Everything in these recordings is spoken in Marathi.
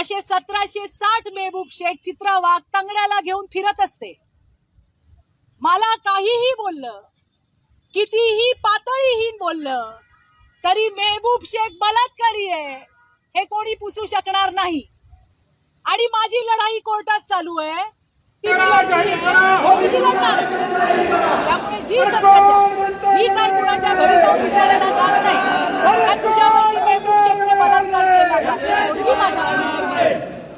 असे 1760 मेहबूब शेख चित्रा वाघ तंगड्याला घेऊन फिरत असते। मला काहीही बोललं, कितीही पातळीहीन बोललं तरी मेहबूब शेख बलात्कारी आहे हे कोणी पुसू शकणार नाही। आणि माझी लढाई कोर्टात चालू आहे, ती मी लढली आहे, मी लढणार। त्यामुळे जी सत्य मी काय कुणाच्या घरी जाऊन विचारायला जात नाही तुझ्यावरती मेहबूब शेखने बलात्कार केला ही माझ्या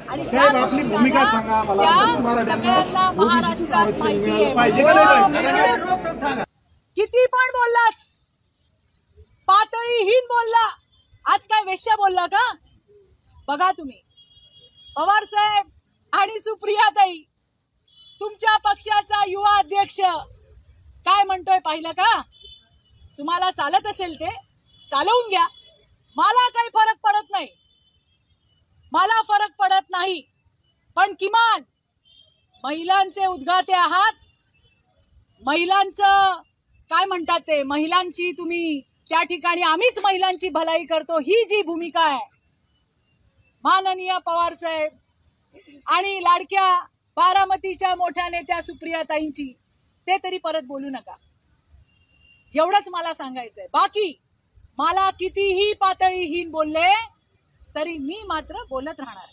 आणि आपली भूमिका सांगा मला सगळ्यांना महाराष्ट्रात माहिती आहे। किती पण बोललास, पातळीहीन बोलला, आज काय वेश्या बोलला का? बघा तुम्ही पवार साहेब आणि सुप्रियाताई, तुमच्या पक्षाचा युवा अध्यक्ष काय म्हणतोय पाहिलं का? तुम्हाला चालत असेल ते चालवून घ्या, मला काही फरक पडत नाही, मला फरक पडत नाही। पण किमान महिलांचे उद्गाते आहात, महिलांचं काय म्हणतात ते, महिलांची तुम्ही त्या ठिकाणी आम्हीच महिलांची भलाई करतो ही जी भूमिका आहे माननीय पवार साहेब आणि लाडक्या बारामतीच्या मोठ्या नेत्या सुप्रियाताईंची, ते तरी परत बोलू नका, एवढंच मला सांगायचंय। बाकी मला कितीही पातळीहीन बोलले तरी मी मात्र बोलत राहणार।